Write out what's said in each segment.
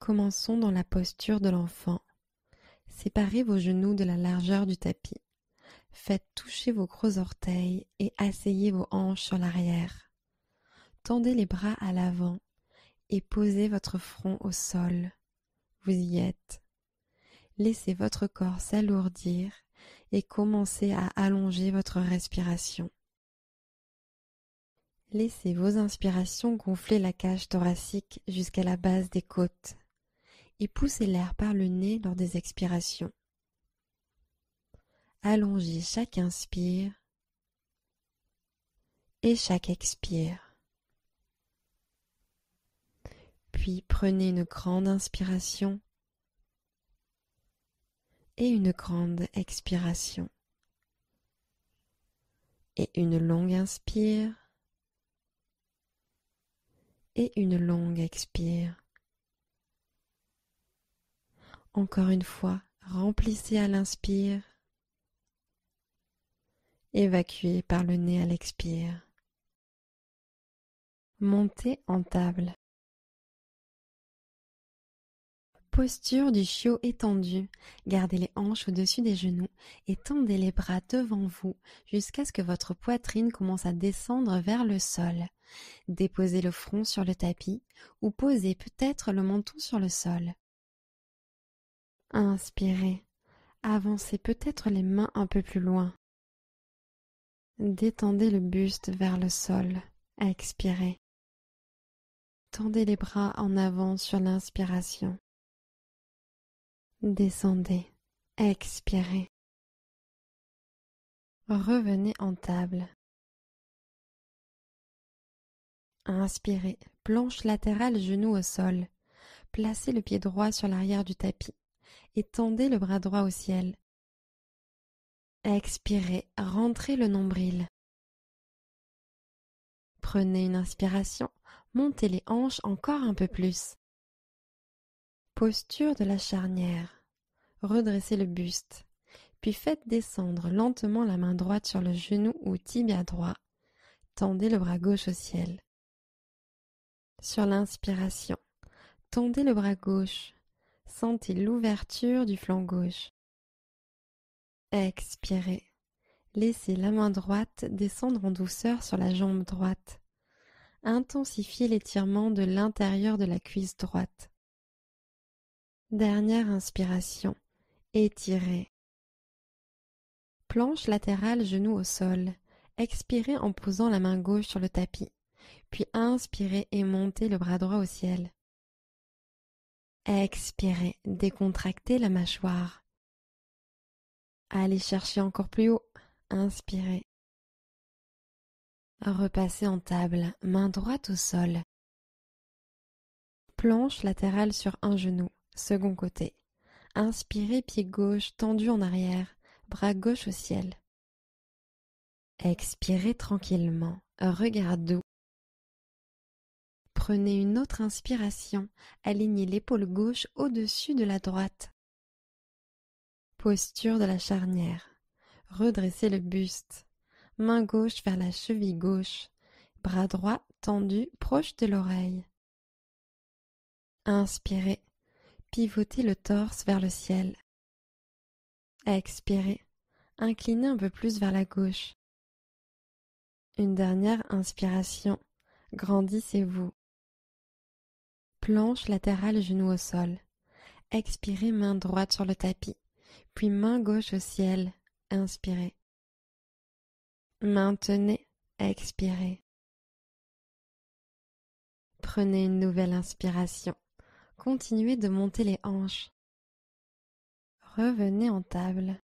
Commençons dans la posture de l'enfant. Séparez vos genoux de la largeur du tapis. Faites toucher vos gros orteils et asseyez vos hanches sur l'arrière. Tendez les bras à l'avant et posez votre front au sol. Vous y êtes. Laissez votre corps s'alourdir et commencez à allonger votre respiration. Laissez vos inspirations gonfler la cage thoracique jusqu'à la base des côtes et poussez l'air par le nez lors des expirations. Allongez chaque inspire et chaque expire. Puis prenez une grande inspiration et une grande expiration. Et une longue inspire et une longue expire. Encore une fois, remplissez à l'inspire, évacuez par le nez à l'expire. Montez en table. Posture du chiot étendu. Gardez les hanches au-dessus des genoux et tendez les bras devant vous jusqu'à ce que votre poitrine commence à descendre vers le sol. Déposez le front sur le tapis ou posez peut-être le menton sur le sol. Inspirez. Avancez peut-être les mains un peu plus loin. Détendez le buste vers le sol. Expirez. Tendez les bras en avant sur l'inspiration. Descendez, expirez. Revenez en table. Inspirez, planche latérale, genou au sol. Placez le pied droit sur l'arrière du tapis et tendez le bras droit au ciel. Expirez, rentrez le nombril. Prenez une inspiration, montez les hanches encore un peu plus. Posture de la charnière. Redressez le buste, puis faites descendre lentement la main droite sur le genou ou tibia droit. Tendez le bras gauche au ciel. Sur l'inspiration, tendez le bras gauche. Sentez l'ouverture du flanc gauche. Expirez. Laissez la main droite descendre en douceur sur la jambe droite. Intensifiez l'étirement de l'intérieur de la cuisse droite. Dernière inspiration. Étirez. Planche latérale, genou au sol. Expirez en posant la main gauche sur le tapis. Puis inspirez et montez le bras droit au ciel. Expirez, décontractez la mâchoire. Allez chercher encore plus haut. Inspirez. Repassez en table, main droite au sol. Planche latérale sur un genou, second côté. Inspirez, pied gauche tendu en arrière, bras gauche au ciel. Expirez tranquillement, regard doux. Prenez une autre inspiration, alignez l'épaule gauche au-dessus de la droite. Posture de la charnière. Redressez le buste. Main gauche vers la cheville gauche. Bras droit tendu proche de l'oreille. Inspirez. Pivotez le torse vers le ciel. Expirez. Inclinez un peu plus vers la gauche. Une dernière inspiration. Grandissez-vous. Planche latérale, genou au sol. Expirez, main droite sur le tapis. Puis main gauche au ciel. Inspirez. Maintenez. Expirez. Prenez une nouvelle inspiration. Continuez de monter les hanches. Revenez en table.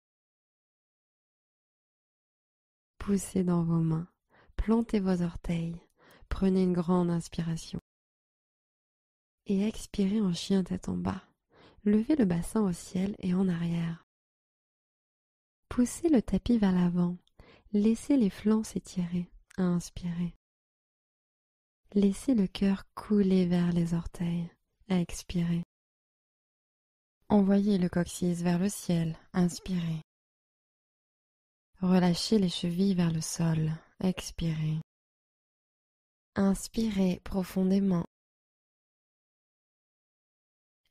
Poussez dans vos mains. Plantez vos orteils. Prenez une grande inspiration. Et expirez en chien tête en bas. Levez le bassin au ciel et en arrière. Poussez le tapis vers l'avant. Laissez les flancs s'étirer. Inspirez. Laissez le cœur couler vers les orteils. Expirez. Envoyez le coccyx vers le ciel. Inspirez. Relâchez les chevilles vers le sol. Expirez. Inspirez profondément.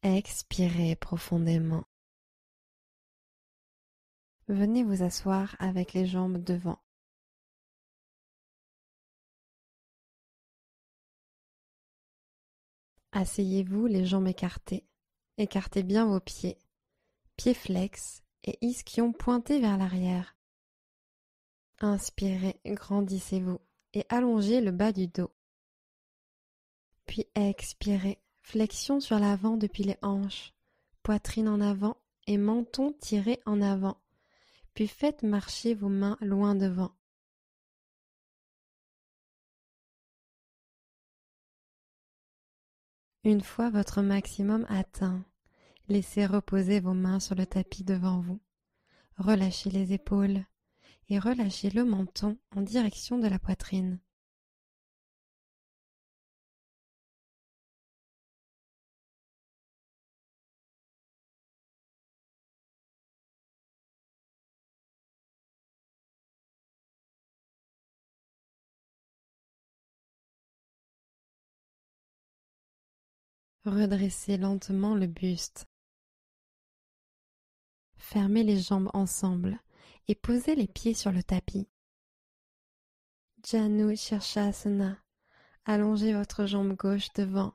Expirez profondément. Venez vous asseoir avec les jambes devant. Asseyez-vous les jambes écartées. Écartez bien vos pieds. Pieds flex et ischions pointés vers l'arrière. Inspirez, grandissez-vous et allongez le bas du dos. Puis expirez, flexion sur l'avant depuis les hanches, poitrine en avant et menton tiré en avant. Puis faites marcher vos mains loin devant. Une fois votre maximum atteint, laissez reposer vos mains sur le tapis devant vous. Relâchez les épaules et relâchez le menton en direction de la poitrine. Redressez lentement le buste. Fermez les jambes ensemble et posez les pieds sur le tapis. Janu Shirshasana. Allongez votre jambe gauche devant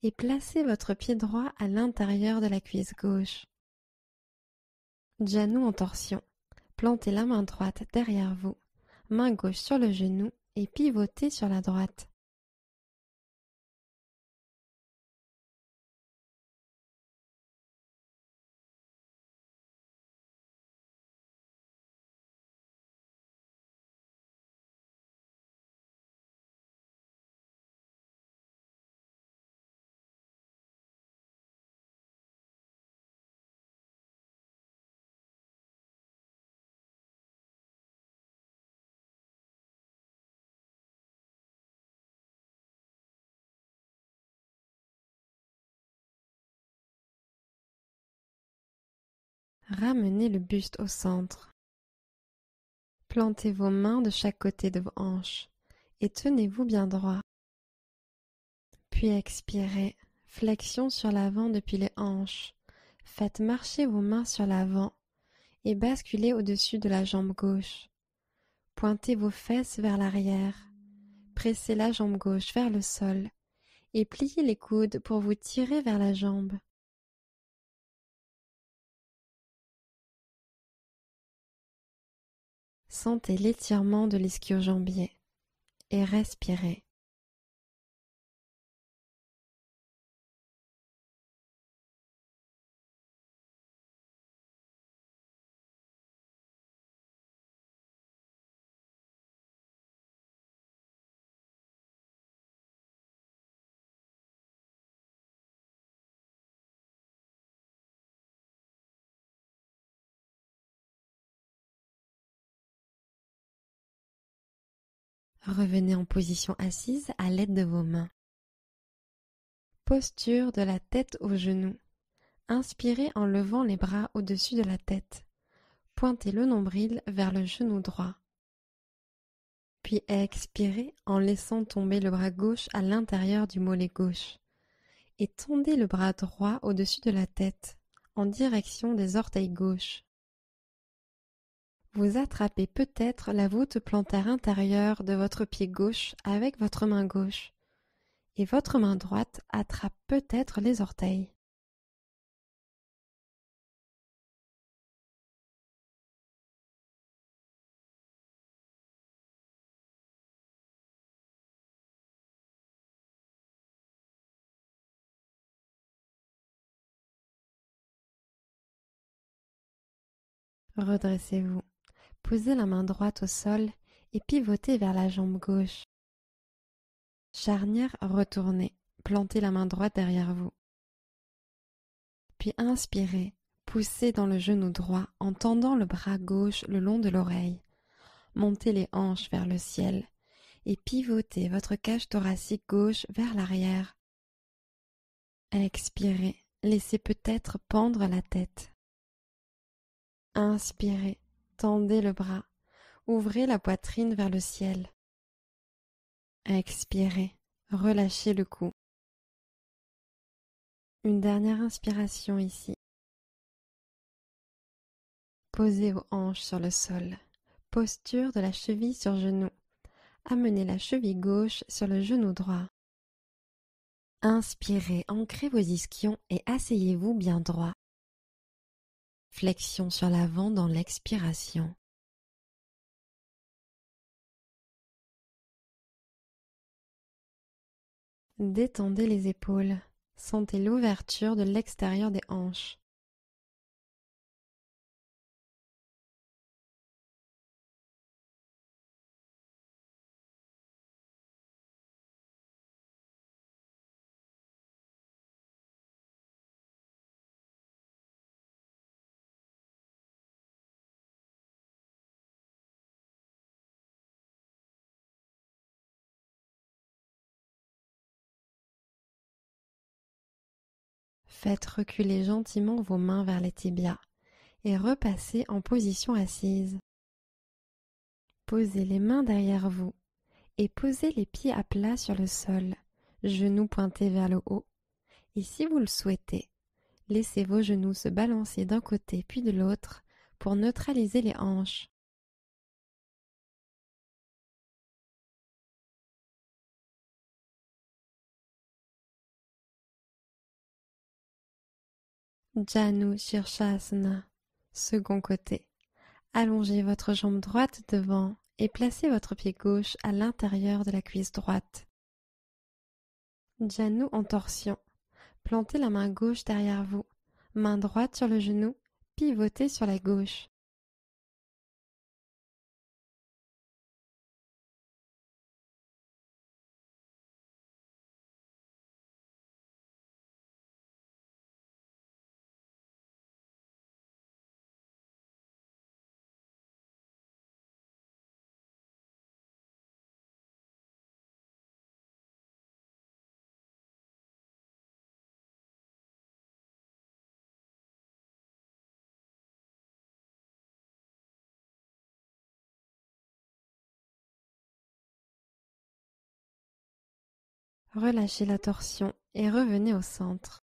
et placez votre pied droit à l'intérieur de la cuisse gauche. Janu en torsion. Plantez la main droite derrière vous, main gauche sur le genou et pivotez sur la droite. Ramenez le buste au centre. Plantez vos mains de chaque côté de vos hanches et tenez-vous bien droit. Puis expirez, flexion sur l'avant depuis les hanches. Faites marcher vos mains sur l'avant et basculez au-dessus de la jambe gauche. Pointez vos fesses vers l'arrière. Pressez la jambe gauche vers le sol et pliez les coudes pour vous tirer vers la jambe. Sentez l'étirement de l'ischio-jambier et respirez. Revenez en position assise à l'aide de vos mains. Posture de la tête aux genoux. Inspirez en levant les bras au-dessus de la tête. Pointez le nombril vers le genou droit. Puis expirez en laissant tomber le bras gauche à l'intérieur du mollet gauche. Et tendez le bras droit au-dessus de la tête, en direction des orteils gauches. Vous attrapez peut-être la voûte plantaire intérieure de votre pied gauche avec votre main gauche, et votre main droite attrape peut-être les orteils. Redressez-vous. Posez la main droite au sol et pivotez vers la jambe gauche. Charnière retournée. Plantez la main droite derrière vous. Puis inspirez. Poussez dans le genou droit en tendant le bras gauche le long de l'oreille. Montez les hanches vers le ciel et pivotez votre cage thoracique gauche vers l'arrière. Expirez. Laissez peut-être pendre la tête. Inspirez. Tendez le bras. Ouvrez la poitrine vers le ciel. Expirez. Relâchez le cou. Une dernière inspiration ici. Posez vos hanches sur le sol. Posture de la cheville sur genou. Amenez la cheville gauche sur le genou droit. Inspirez, ancrez vos ischions et asseyez-vous bien droit. Flexion sur l'avant dans l'expiration. Détendez les épaules. Sentez l'ouverture de l'extérieur des hanches. Faites reculer gentiment vos mains vers les tibias et repassez en position assise. Posez les mains derrière vous et posez les pieds à plat sur le sol, genoux pointés vers le haut. Et si vous le souhaitez, laissez vos genoux se balancer d'un côté puis de l'autre pour neutraliser les hanches. Janu Shirshasana, second côté. Allongez votre jambe droite devant et placez votre pied gauche à l'intérieur de la cuisse droite. Janu en torsion. Plantez la main gauche derrière vous, main droite sur le genou, pivotez sur la gauche. Relâchez la torsion et revenez au centre.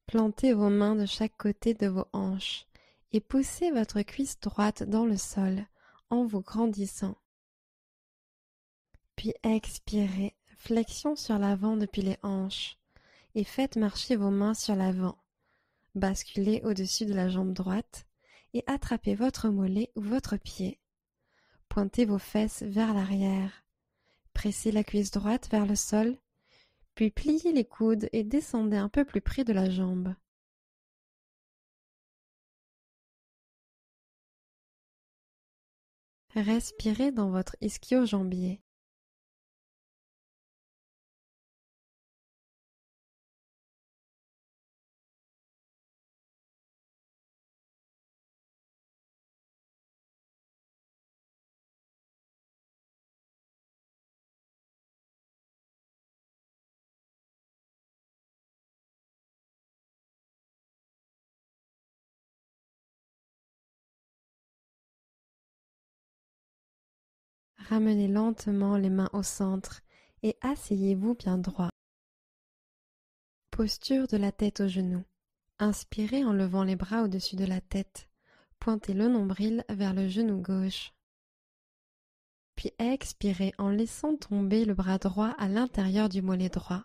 Plantez vos mains de chaque côté de vos hanches et poussez votre cuisse droite dans le sol en vous grandissant. Puis expirez, flexion sur l'avant depuis les hanches et faites marcher vos mains sur l'avant. Basculez au-dessus de la jambe droite et attrapez votre mollet ou votre pied. Pointez vos fesses vers l'arrière. Pressez la cuisse droite vers le sol, puis pliez les coudes et descendez un peu plus près de la jambe. Respirez dans votre ischio-jambier. Ramenez lentement les mains au centre et asseyez-vous bien droit. Posture de la tête aux genoux. Inspirez en levant les bras au-dessus de la tête. Pointez le nombril vers le genou gauche. Puis expirez en laissant tomber le bras droit à l'intérieur du mollet droit.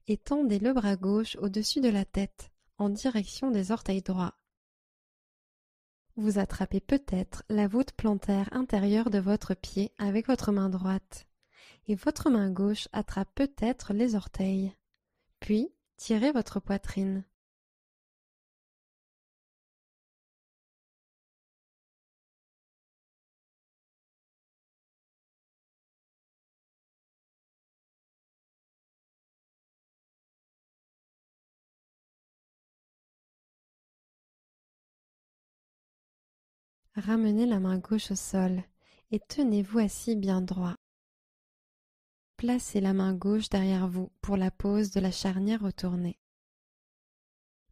Et tendez le bras gauche au-dessus de la tête, en direction des orteils droits. Vous attrapez peut-être la voûte plantaire intérieure de votre pied avec votre main droite. Et votre main gauche attrape peut-être les orteils. Puis, tirez votre poitrine. Ramenez la main gauche au sol et tenez-vous assis bien droit. Placez la main gauche derrière vous pour la pose de la charnière retournée.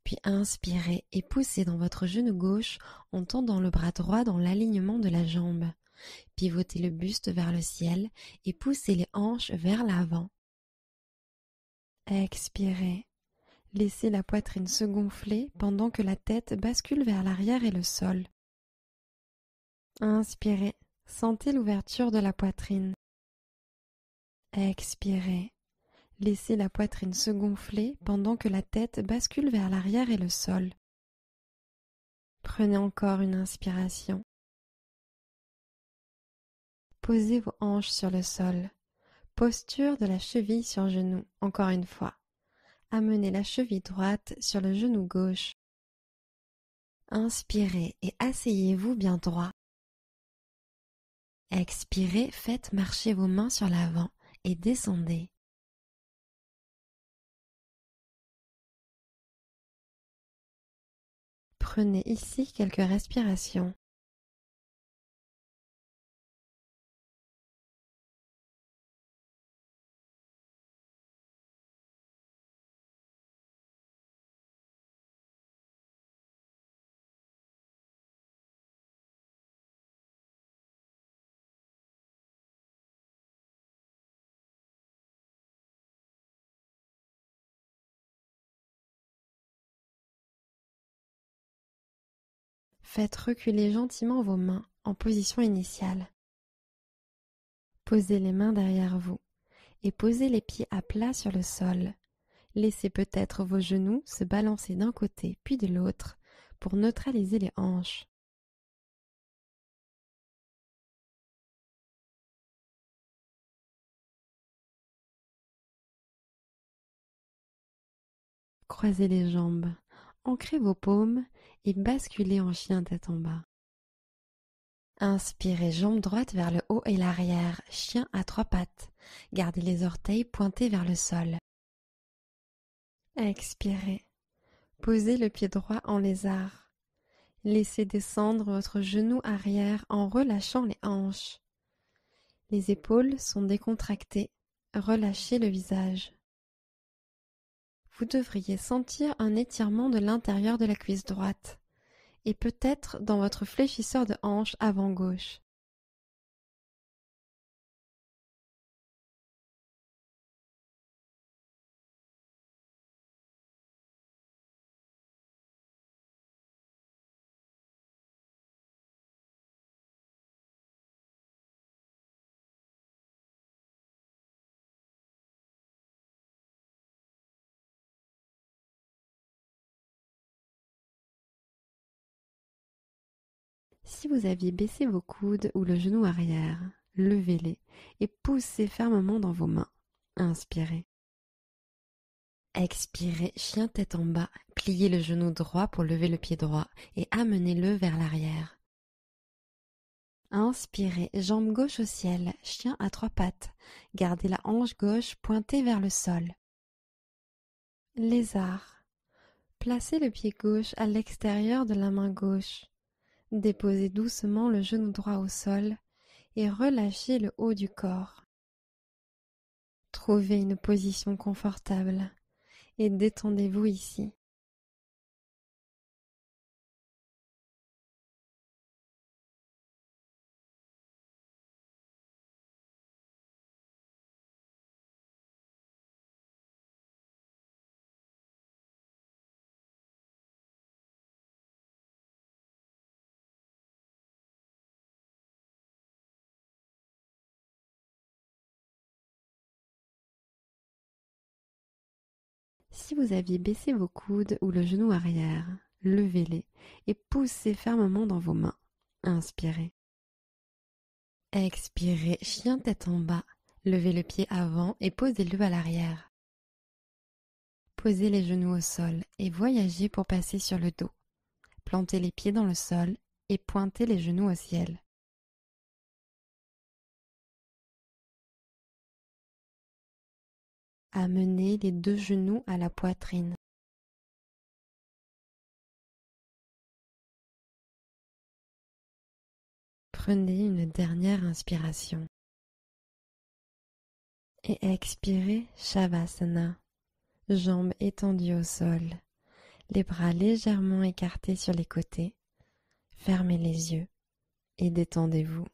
Puis inspirez et poussez dans votre genou gauche en tendant le bras droit dans l'alignement de la jambe. Pivotez le buste vers le ciel et poussez les hanches vers l'avant. Expirez. Laissez la poitrine se gonfler pendant que la tête bascule vers l'arrière et le sol. Inspirez, sentez l'ouverture de la poitrine. Expirez, laissez la poitrine se gonfler pendant que la tête bascule vers l'arrière et le sol. Prenez encore une inspiration. Posez vos hanches sur le sol. Posture de la cheville sur genou, encore une fois. Amenez la cheville droite sur le genou gauche. Inspirez et asseyez-vous bien droit. Expirez, faites marcher vos mains sur l'avant et descendez. Prenez ici quelques respirations. Faites reculer gentiment vos mains en position initiale. Posez les mains derrière vous et posez les pieds à plat sur le sol. Laissez peut-être vos genoux se balancer d'un côté puis de l'autre pour neutraliser les hanches. Croisez les jambes, ancrez vos paumes et basculez en chien tête en bas. Inspirez, jambe droite vers le haut et l'arrière, chien à trois pattes. Gardez les orteils pointés vers le sol. Expirez. Posez le pied droit en lézard. Laissez descendre votre genou arrière en relâchant les hanches. Les épaules sont décontractées. Relâchez le visage. Vous devriez sentir un étirement de l'intérieur de la cuisse droite et peut-être dans votre fléchisseur de hanche avant gauche. Si vous aviez baissé vos coudes ou le genou arrière, levez-les et poussez fermement dans vos mains. Inspirez. Expirez, chien tête en bas, pliez le genou droit pour lever le pied droit et amenez-le vers l'arrière. Inspirez, jambe gauche au ciel, chien à trois pattes, gardez la hanche gauche pointée vers le sol. Lézard. Placez le pied gauche à l'extérieur de la main gauche. Déposez doucement le genou droit au sol et relâchez le haut du corps. Trouvez une position confortable et détendez-vous ici. Si vous aviez baissé vos coudes ou le genou arrière, levez-les et poussez fermement dans vos mains. Inspirez. Expirez, chien tête en bas, levez le pied avant et posez-le à l'arrière. Posez les genoux au sol et voyagez pour passer sur le dos. Plantez les pieds dans le sol et pointez les genoux au ciel. Amenez les deux genoux à la poitrine. Prenez une dernière inspiration. Et expirez, Shavasana. Jambes étendues au sol. Les bras légèrement écartés sur les côtés. Fermez les yeux et détendez-vous.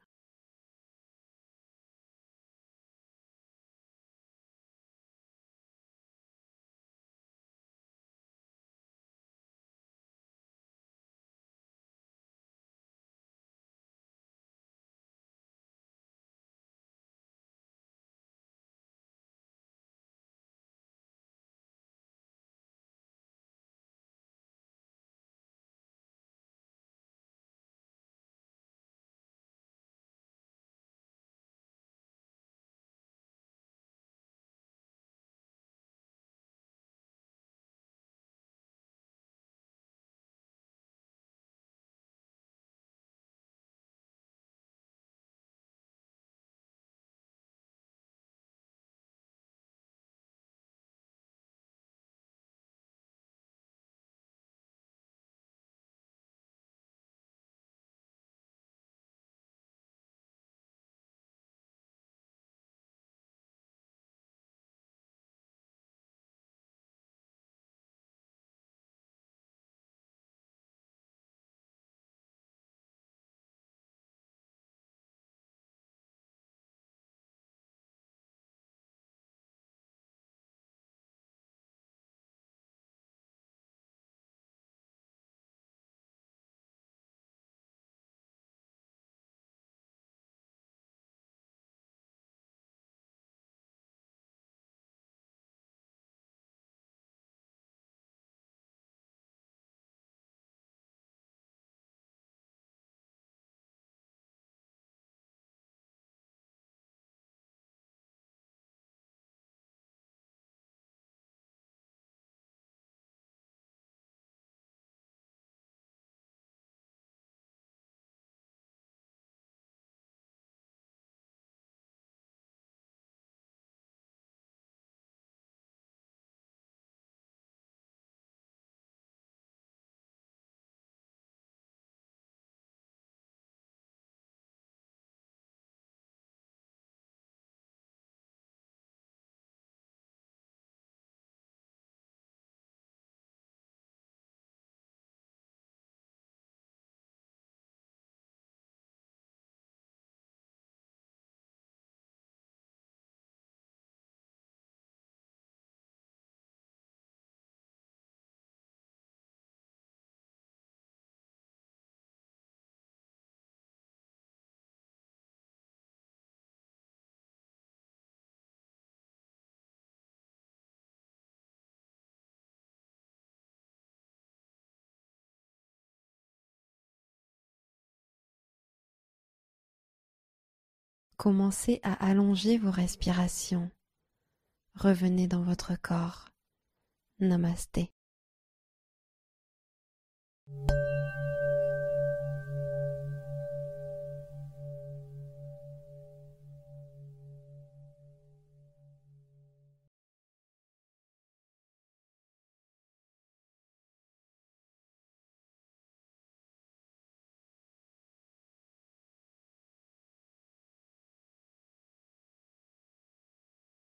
Commencez à allonger vos respirations. Revenez dans votre corps. Namasté.